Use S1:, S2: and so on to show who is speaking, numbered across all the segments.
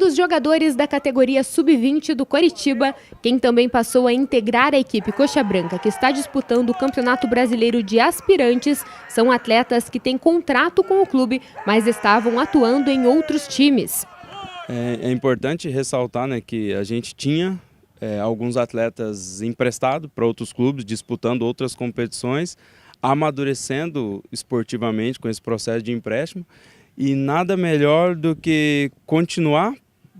S1: dos jogadores da categoria Sub-20 do Coritiba, quem também passou a integrar a equipe Coxa Branca, que está disputando o Campeonato Brasileiro de Aspirantes, são atletas que têm contrato com o clube, mas estavam atuando em outros times.
S2: É importante ressaltar, né, que a gente tinha alguns atletas emprestados para outros clubes, disputando outras competições, amadurecendo esportivamente com esse processo de empréstimo. E nada melhor do que continuar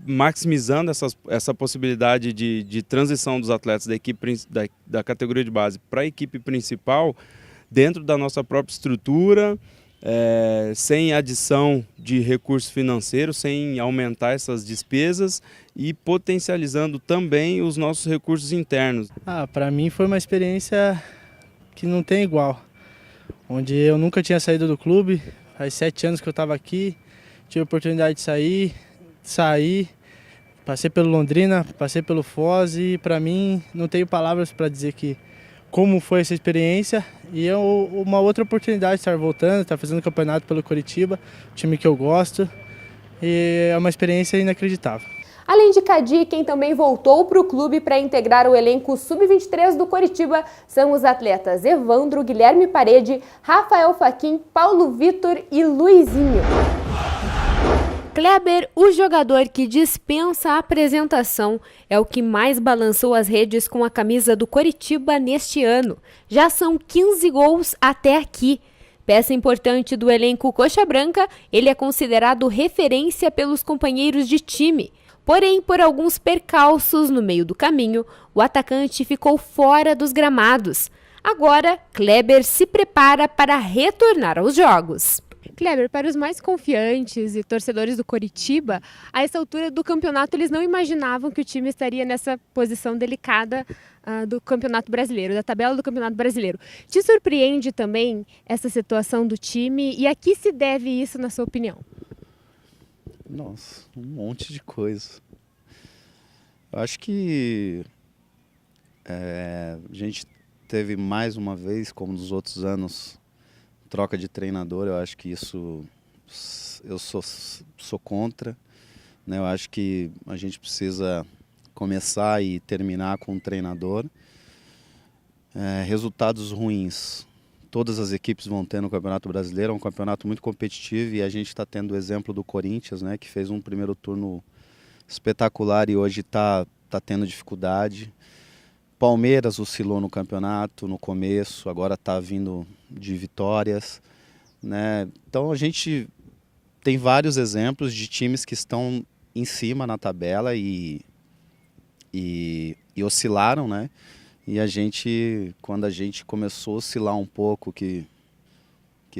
S2: maximizando essa possibilidade de transição dos atletas da equipe da categoria de base para a equipe principal dentro da nossa própria estrutura, sem adição de recursos financeiros, sem aumentar essas despesas e potencializando também os nossos recursos internos.
S3: Para mim foi uma experiência que não tem igual, onde eu nunca tinha saído do clube. Faz 7 anos que eu estava aqui, tive a oportunidade de sair, passei pelo Londrina, passei pelo Foz e para mim não tenho palavras para dizer como foi essa experiência. E é uma outra oportunidade de estar voltando, estar fazendo campeonato pelo Coritiba, time que eu gosto, e é uma experiência inacreditável.
S1: Além de Cadi, quem também voltou para o clube para integrar o elenco Sub-23 do Coritiba são os atletas Evandro, Guilherme Parede, Rafael Faquin, Paulo Vitor e Luizinho. Kleber, o jogador que dispensa a apresentação, é o que mais balançou as redes com a camisa do Coritiba neste ano. Já são 15 gols até aqui. Peça importante do elenco Coxa Branca, ele é considerado referência pelos companheiros de time. Porém, por alguns percalços no meio do caminho, o atacante ficou fora dos gramados. Agora, Kleber se prepara para retornar aos jogos. Kleber, para os mais confiantes e torcedores do Coritiba, a essa altura do campeonato eles não imaginavam que o time estaria nessa posição delicada do Campeonato Brasileiro, da tabela do Campeonato Brasileiro. Te surpreende também essa situação do time e a que se deve isso, na sua opinião?
S4: Nossa, um monte de coisa. Eu acho que a gente teve mais uma vez, como nos outros anos, troca de treinador. Eu acho que isso eu sou contra, né? Eu acho que a gente precisa começar e terminar com um treinador. Resultados ruins todas as equipes vão ter no Campeonato Brasileiro, é um campeonato muito competitivo e a gente está tendo o exemplo do Corinthians, né, que fez um primeiro turno espetacular e hoje está tendo dificuldade. Palmeiras oscilou no campeonato no começo, agora está vindo de vitórias, né? Então a gente tem vários exemplos de times que estão em cima na tabela e oscilaram, né? E a gente, quando a gente começou a oscilar um pouco, que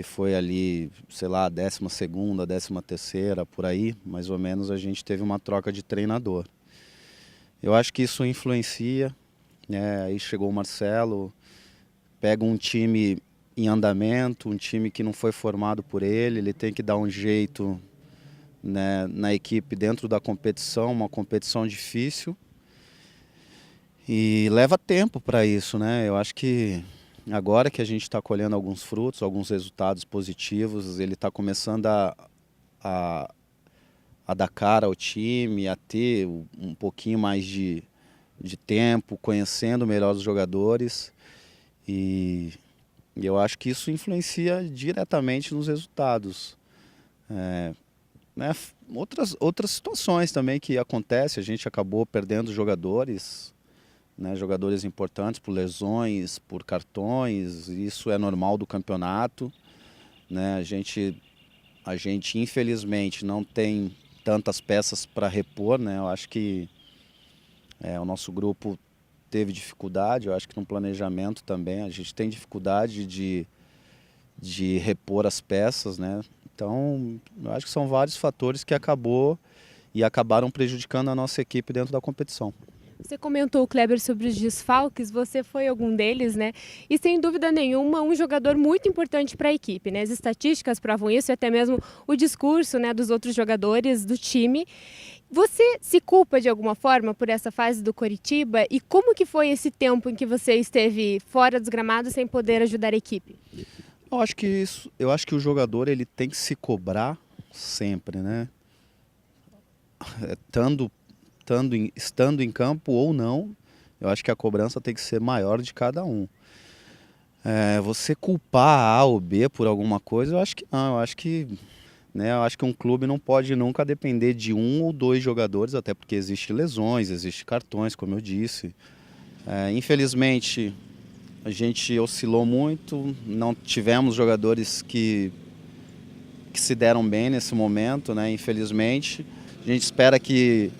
S4: foi ali, sei lá, 12ª, 13ª, por aí, mais ou menos, a gente teve uma troca de treinador. Eu acho que isso influencia, né? Aí chegou o Marcelo, pega um time em andamento, um time que não foi formado por ele tem que dar um jeito, né, na equipe dentro da competição, uma competição difícil. E leva tempo para isso, né? Eu acho que agora que a gente está colhendo alguns frutos, alguns resultados positivos, ele está começando a dar cara ao time, a ter um pouquinho mais de tempo, conhecendo melhor os jogadores. E eu acho que isso influencia diretamente nos resultados. Né? Outras situações também que acontecem, a gente acabou perdendo jogadores, né, jogadores importantes por lesões, por cartões, isso é normal do campeonato, né? A gente infelizmente não tem tantas peças para repor, né? Eu acho que o nosso grupo teve dificuldade, eu acho que no planejamento também a gente tem dificuldade de repor as peças, né? Então eu acho que são vários fatores que acabaram prejudicando a nossa equipe dentro da competição.
S1: Você comentou, Kleber, sobre os desfalques, você foi algum deles, né? E sem dúvida nenhuma, um jogador muito importante para a equipe, né? As estatísticas provam isso e até mesmo o discurso, né, dos outros jogadores do time. Você se culpa de alguma forma por essa fase do Coritiba? E como que foi esse tempo em que você esteve fora dos gramados sem poder ajudar a equipe?
S4: Eu acho que o jogador ele tem que se cobrar sempre, né? estando em campo ou não, eu acho que a cobrança tem que ser maior de cada um. Você culpar a ou B por alguma coisa, eu acho que não. Eu acho que um clube não pode nunca depender de um ou dois jogadores, até porque existem lesões, existem cartões, como eu disse. Infelizmente, a gente oscilou muito, não tivemos jogadores que se deram bem nesse momento, né? Infelizmente. A gente espera que,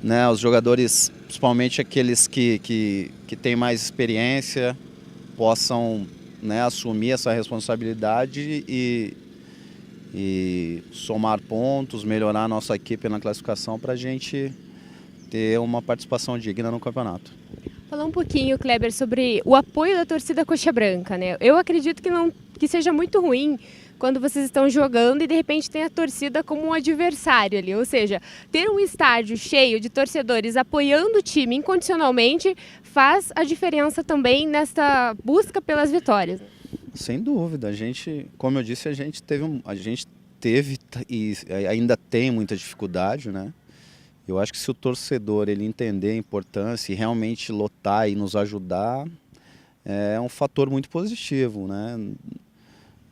S4: né, os jogadores, principalmente aqueles que têm mais experiência, possam, né, assumir essa responsabilidade e somar pontos, melhorar a nossa equipe na classificação para a gente ter uma participação digna no campeonato.
S1: Falar um pouquinho, Kleber, sobre o apoio da torcida Coxa Branca, né? Eu acredito que seja muito ruim quando vocês estão jogando e de repente tem a torcida como um adversário ali, ou seja, ter um estádio cheio de torcedores apoiando o time incondicionalmente faz a diferença também nessa busca pelas vitórias.
S4: Sem dúvida, como eu disse, a gente teve e ainda tem muita dificuldade, né? Eu acho que se o torcedor ele entender a importância e realmente lotar e nos ajudar, é um fator muito positivo, né?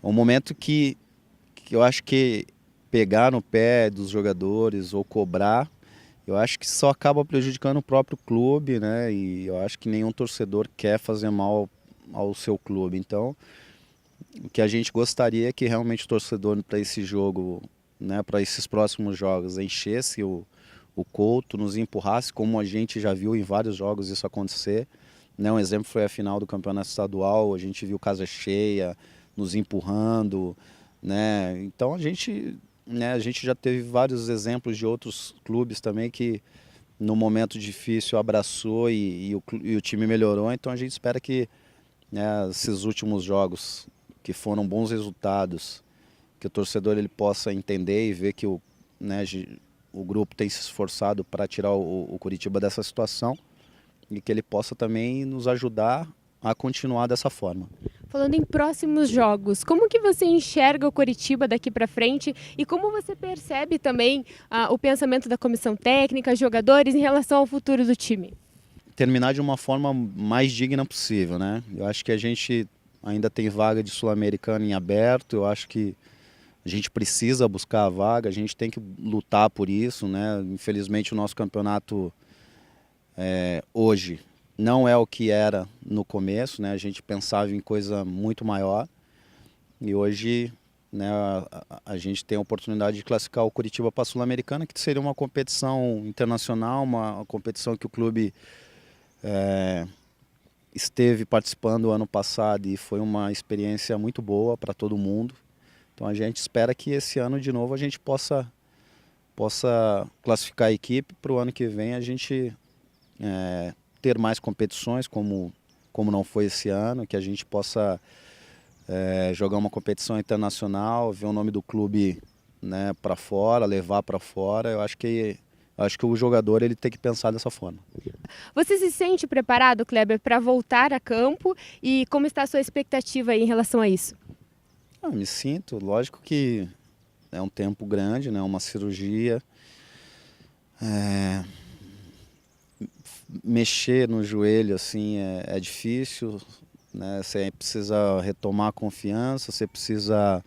S4: Um momento que eu acho que pegar no pé dos jogadores ou cobrar, eu acho que só acaba prejudicando o próprio clube, né? E eu acho que nenhum torcedor quer fazer mal ao seu clube. Então, o que a gente gostaria é que realmente o torcedor para esse jogo, né, para esses próximos jogos, enchesse o Couto, nos empurrasse, como a gente já viu em vários jogos isso acontecer. Né? Um exemplo foi a final do Campeonato Estadual, a gente viu casa cheia, nos empurrando, né? Então a gente já teve vários exemplos de outros clubes também que no momento difícil abraçou e o time melhorou. Então a gente espera que, né, esses últimos jogos que foram bons resultados, que o torcedor ele possa entender e ver que o grupo tem se esforçado para tirar o Coritiba dessa situação e que ele possa também nos ajudar a continuar dessa forma.
S1: Falando em próximos jogos, como que você enxerga o Coritiba daqui para frente e como você percebe também o pensamento da comissão técnica, jogadores em relação ao futuro do time?
S4: Terminar de uma forma mais digna possível, né? Eu acho que a gente ainda tem vaga de Sul-Americana em aberto, eu acho que a gente precisa buscar a vaga, a gente tem que lutar por isso, né? Infelizmente o nosso campeonato hoje não é o que era no começo, né? A gente pensava em coisa muito maior e hoje, né, a gente tem a oportunidade de classificar o Coritiba para a Sul-Americana, que seria uma competição internacional, uma competição que o clube esteve participando ano passado e foi uma experiência muito boa para todo mundo. Então a gente espera que esse ano de novo a gente possa classificar a equipe para o ano que vem a gente ter mais competições como não foi esse ano, que a gente possa jogar uma competição internacional, ver o nome do clube, né, para fora, levar para fora. Eu acho que o jogador ele tem que pensar dessa forma.
S1: Você se sente preparado, Kleber, para voltar a campo e como está a sua expectativa aí em relação a isso?
S4: Me sinto, lógico que é um tempo grande, né, uma cirurgia. Mexer no joelho assim é difícil, né? Você precisa retomar a confiança, você precisa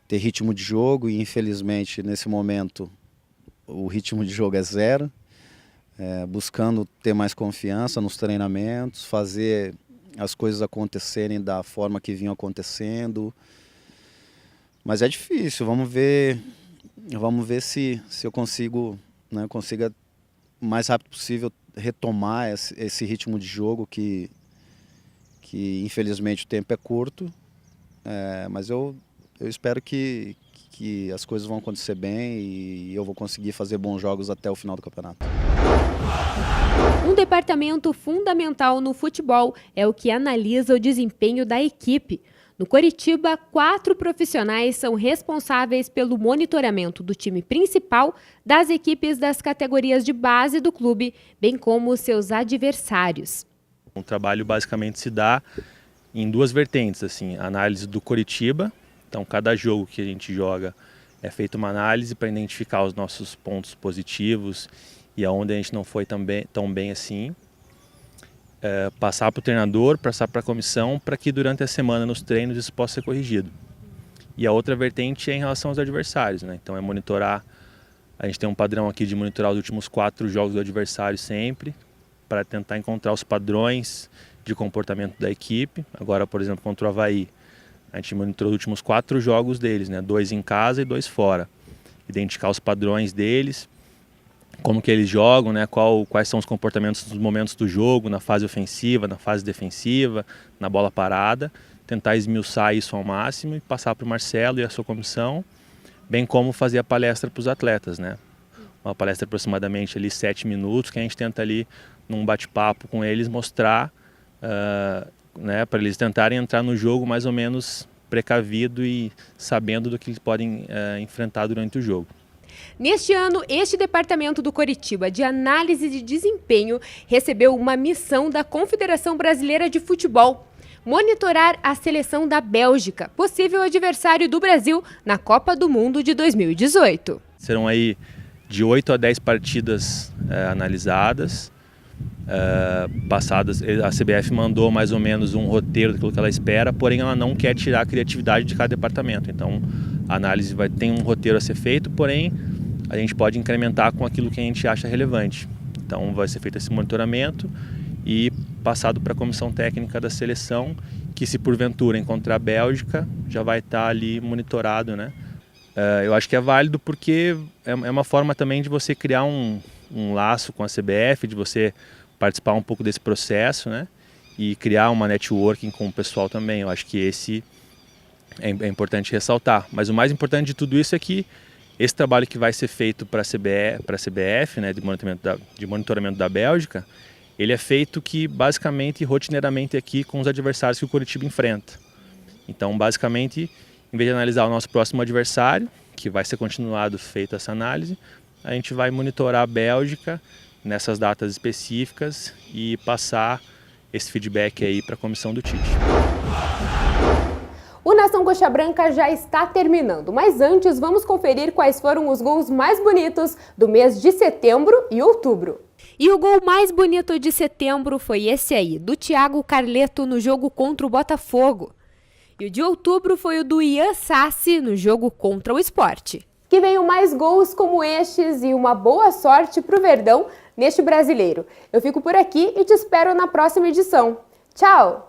S4: ter ritmo de jogo e infelizmente nesse momento o ritmo de jogo é zero. Buscando ter mais confiança nos treinamentos, fazer as coisas acontecerem da forma que vinham acontecendo. Mas é difícil, vamos ver se eu consiga o mais rápido possível retomar esse ritmo de jogo que infelizmente o tempo é curto, mas eu espero que as coisas vão acontecer bem e eu vou conseguir fazer bons jogos até o final do campeonato.
S1: Um departamento fundamental no futebol é o que analisa o desempenho da equipe. No Coritiba, 4 profissionais são responsáveis pelo monitoramento do time principal, das equipes das categorias de base do clube, bem como seus adversários.
S5: O trabalho basicamente se dá em duas vertentes, assim, a análise do Coritiba, então cada jogo que a gente joga É feita uma análise para identificar os nossos pontos positivos e aonde a gente não foi tão bem assim. Passar para o treinador, passar para a comissão, para que durante a semana nos treinos isso possa ser corrigido. E a outra vertente é em relação aos adversários, né? Então é monitorar, a gente tem um padrão aqui de monitorar os últimos 4 jogos do adversário sempre, para tentar encontrar os padrões de comportamento da equipe. Agora, por exemplo, contra o Avaí, a gente monitorou os últimos 4 jogos deles, né? 2 em casa e 2 fora. Identificar os padrões deles, como que eles jogam, né? Quais são os comportamentos nos momentos do jogo, na fase ofensiva, na fase defensiva, na bola parada. Tentar esmiuçar isso ao máximo e passar para o Marcelo e a sua comissão, bem como fazer a palestra para os atletas, né? Uma palestra de aproximadamente ali 7 minutos, que a gente tenta ali, num bate-papo com eles, mostrar, né, para eles tentarem entrar no jogo mais ou menos precavido e sabendo do que eles podem enfrentar durante o jogo.
S1: Neste ano, este departamento do Coritiba de análise de desempenho recebeu uma missão da Confederação Brasileira de Futebol: monitorar a seleção da Bélgica, possível adversário do Brasil na Copa do Mundo de 2018.
S5: Serão aí de 8 a 10 partidas analisadas, passadas. A CBF mandou mais ou menos um roteiro daquilo que ela espera, porém ela não quer tirar a criatividade de cada departamento. Então a análise tem um roteiro a ser feito, porém a gente pode incrementar com aquilo que a gente acha relevante. Então vai ser feito esse monitoramento e passado para a comissão técnica da seleção, que se porventura encontrar a Bélgica, já vai estar ali monitorado, né? Eu acho que é válido porque é uma forma também de você criar um laço com a CBF, de você participar um pouco desse processo, né? E criar uma networking com o pessoal também. Eu acho que esse é importante ressaltar. Mas o mais importante de tudo isso é que esse trabalho que vai ser feito para a CBF, né, de monitoramento da Bélgica, ele é feito basicamente rotineiramente aqui com os adversários que o Coritiba enfrenta. Então, basicamente, em vez de analisar o nosso próximo adversário, que vai ser continuado feita essa análise, a gente vai monitorar a Bélgica nessas datas específicas e passar esse feedback aí para a comissão do Tite.
S1: O Nação Coxa Branca já está terminando, mas antes vamos conferir quais foram os gols mais bonitos do mês de setembro e outubro. E o gol mais bonito de setembro foi esse aí, do Thiago Carleto no jogo contra o Botafogo. E o de outubro foi o do Ian Sassi no jogo contra o Sport. Que venham mais gols como estes e uma boa sorte para o Verdão neste brasileiro. Eu fico por aqui e te espero na próxima edição. Tchau!